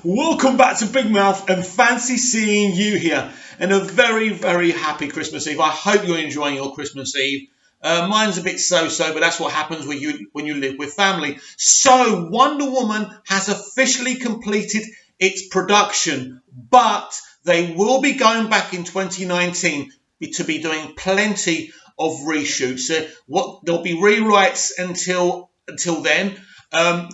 Welcome back to Big Mouth and fancy seeing you here. And a very, very happy Christmas Eve. I hope you're enjoying your Christmas Eve. Mine's a bit so-so, but that's what happens when you live with family. So Wonder Woman has officially completed its production, but they will be going back in 2019 to be doing plenty of reshoots. There'll be rewrites until then.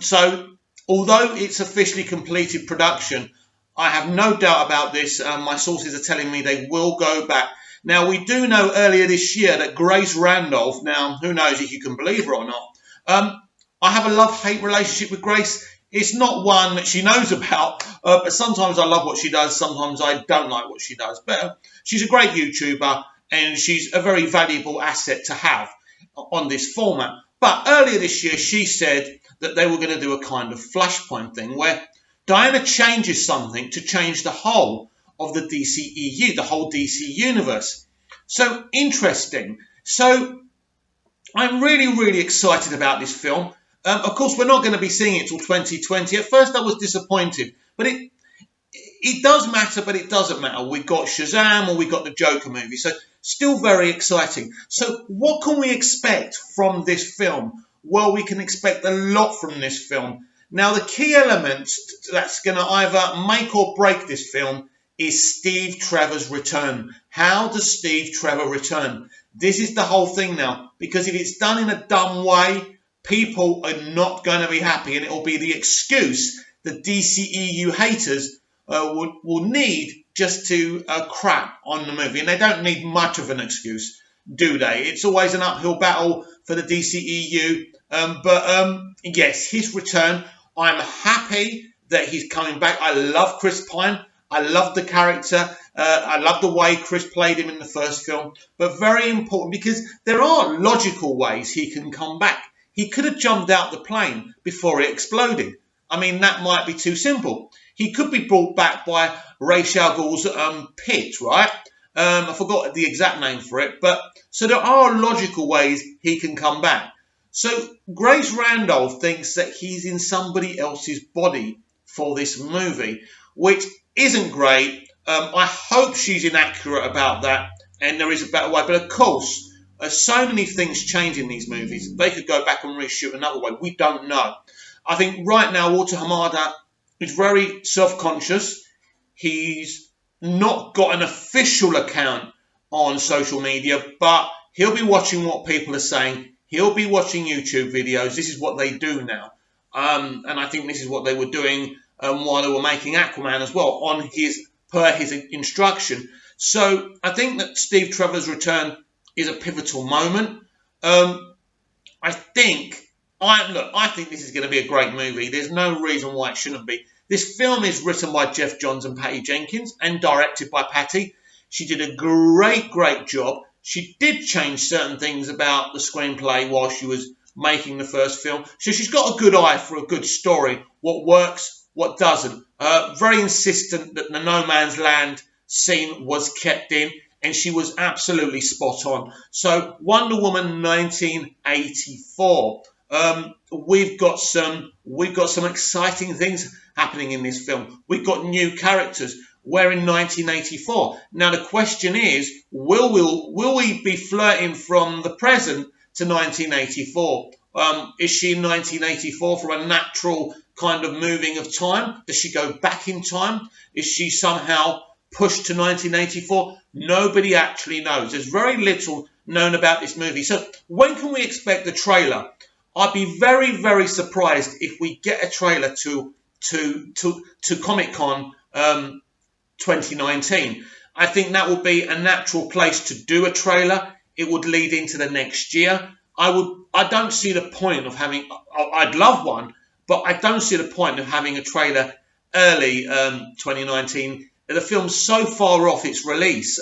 So although it's officially completed production, I have no doubt about this. My sources are telling me they will go back. Now, we do know earlier this year that Grace Randolph, now who knows if you can believe her or not, I have a love-hate relationship with Grace. It's not one that she knows about, but sometimes I love what she does, sometimes I don't like what she does. But she's a great YouTuber, and she's a very valuable asset to have on this format. But earlier this year, she said that they were going to do a kind of Flashpoint thing where Diana changes something to change the whole of the DCEU, the whole DC universe. So interesting. So I'm really, really excited about this film. Of course, we're not going to be seeing it till 2020. At first, I was disappointed, but it does matter, but it doesn't matter. We've got Shazam or we've got the Joker movie. So still very exciting. So what can we expect from this film? Well, we can expect a lot from this film. Now, the key element that's going to either make or break this film is Steve Trevor's return. How does Steve Trevor return? This is the whole thing now, because if it's done in a dumb way, people are not going to be happy, and it will be the excuse the DCEU haters will need just to crap on the movie. And they don't need much of an excuse, do they? It's always an uphill battle for the DCEU. But yes, his return, I'm happy that he's coming back. I love Chris Pine. I love the character. I love the way Chris played him in the first film. But very important, because there are logical ways he can come back. He could have jumped out the plane before it exploded. I mean, that might be too simple. He could be brought back by Ra's al Ghul's pit, right? I forgot the exact name for it. But so there are logical ways he can come back. So Grace Randolph thinks that he's in somebody else's body for this movie, which isn't great. I hope she's inaccurate about that and there is a better way. But of course, so many things change in these movies. They could go back and reshoot another way. We don't know. I think right now Walter Hamada is very self-conscious. He's not got an official account on social media, but he'll be watching what people are saying. He'll be watching YouTube videos. This is what they do now. And I think this is what they were doing while they were making Aquaman as well, per his instruction. So I think that Steve Trevor's return is a pivotal moment. I think this is going to be a great movie. There's no reason why it shouldn't be. This film is written by Jeff Johns and Patty Jenkins and directed by Patty. She did a great, great job. She did change certain things about the screenplay while she was making the first film. So she's got a good eye for a good story. What works, what doesn't. Very insistent that the No Man's Land scene was kept in, and she was absolutely spot on. So Wonder Woman 1984. We've got some exciting things happening in this film. We've got new characters. We're in 1984. Now the question is, will we be flirting from the present to 1984? Is she in 1984 from a natural kind of moving of time? Does she go back in time? Is she somehow pushed to 1984? Nobody actually knows. There's very little known about this movie. So when can we expect the trailer? I'd be very, very surprised if we get a trailer to Comic-Con 2019. I think that would be a natural place to do a trailer. It would lead into the next year. I don't see the point of having. I'd love one, but I don't see the point of having a trailer early 2019. The film's so far off its release.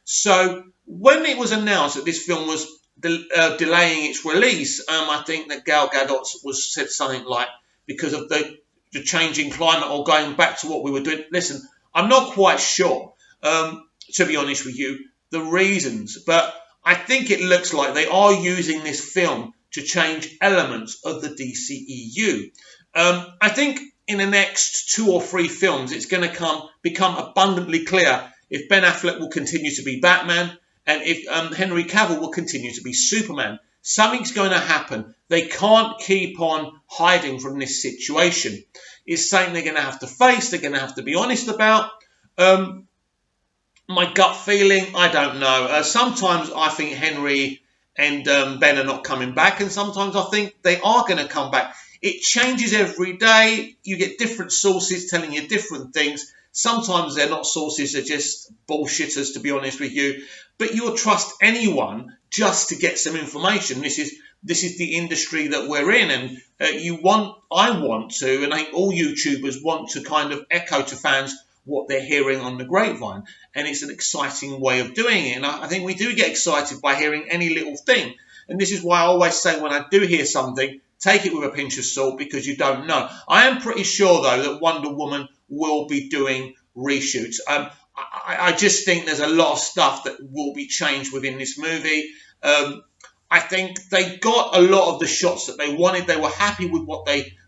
So when it was announced that this film was delaying its release, I think that Gal Gadot said something like, because of the changing climate or going back to what we were doing. Listen, I'm not quite sure, to be honest with you, the reasons, but I think it looks like they are using this film to change elements of the DCEU. I think in the next 2 or 3 films, it's going to become abundantly clear if Ben Affleck will continue to be Batman and if Henry Cavill will continue to be Superman. Something's going to happen. They can't keep on hiding from this situation. It's something they're going to have to face. They're going to have to be honest about. My gut feeling, I don't know. Sometimes I think Henry and Ben are not coming back, and sometimes I think they are going to come back. It changes every day. You get different sources telling you different things. Sometimes they're not sources, they're just bullshitters, to be honest with you. But you'll trust anyone just to get some information. This is the industry that we're in, and I want to, and I think all YouTubers want to kind of echo to fans what they're hearing on the grapevine, and it's an exciting way of doing it. And I think we do get excited by hearing any little thing, and this is why I always say when I do hear something, take it with a pinch of salt because you don't know. I am pretty sure though that Wonder Woman will be doing reshoots. I just think there's a lot of stuff that will be changed within this movie. I think they got a lot of the shots that they wanted. They were happy with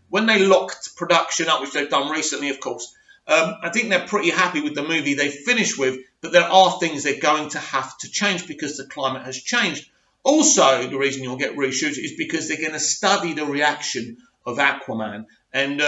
when they locked production up, which they've done recently, of course. I think they're pretty happy with the movie they finished with, but there are things they're going to have to change because the climate has changed. Also, the reason you'll get reshoots is because they're going to study the reaction of Aquaman. And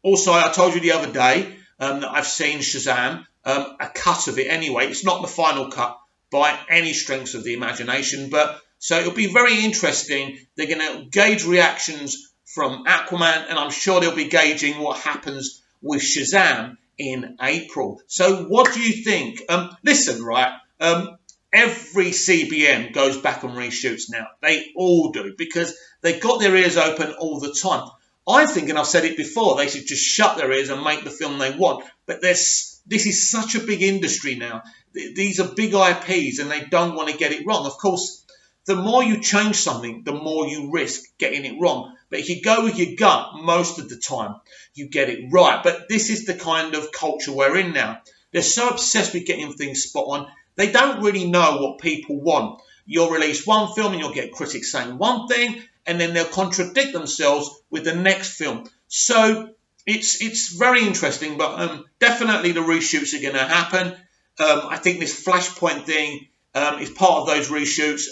also, I told you the other day that I've seen Shazam, a cut of it anyway. It's not the final cut by any strength of the imagination, but so it'll be very interesting. They're going to gauge reactions from Aquaman, and I'm sure they'll be gauging what happens with Shazam in April. So what do you think? Listen, right, every CBM goes back and reshoots now. They all do because they've got their ears open all the time. I think, and I've said it before, they should just shut their ears and make the film they want. But this is such a big industry now. These are big IPs and they don't want to get it wrong. Of course, the more you change something, the more you risk getting it wrong. But if you go with your gut, most of the time, you get it right. But this is the kind of culture we're in now. They're so obsessed with getting things spot on, they don't really know what people want. You'll release one film and you'll get critics saying one thing, and then they'll contradict themselves with the next film. So it's very interesting, but definitely the reshoots are going to happen. I think this Flashpoint thing is part of those reshoots.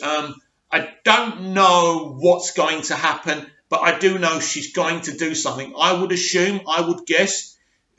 I don't know what's going to happen, but I do know she's going to do something. I would guess,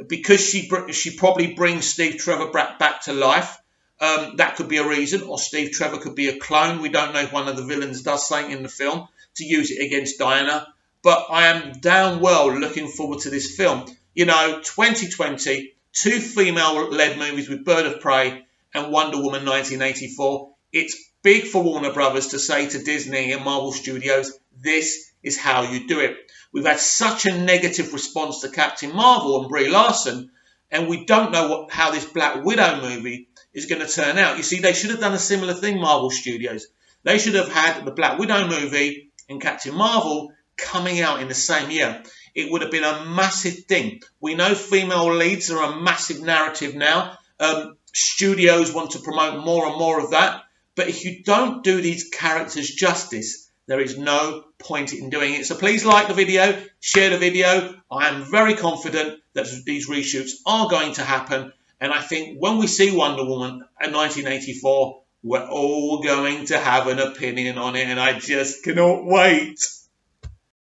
because she probably brings Steve Trevor back to life. That could be a reason, or Steve Trevor could be a clone. We don't know if one of the villains does something in the film to use it against Diana. But I am damn well looking forward to this film. You know, 2020, 2 female-led movies with Bird of Prey and Wonder Woman 1984. It's big for Warner Brothers to say to Disney and Marvel Studios, this is how you do it. We've had such a negative response to Captain Marvel and Brie Larson, and we don't know how this Black Widow movie is going to turn out. You see, they should have done a similar thing, Marvel Studios. They should have had the Black Widow movie and Captain Marvel coming out in the same year. It would have been a massive thing. We know female leads are a massive narrative now. Studios want to promote more and more of that. But if you don't do these characters justice, there is no point in doing it. So please like the video, share the video. I am very confident that these reshoots are going to happen. And I think when we see Wonder Woman in 1984, we're all going to have an opinion on it. And I just cannot wait.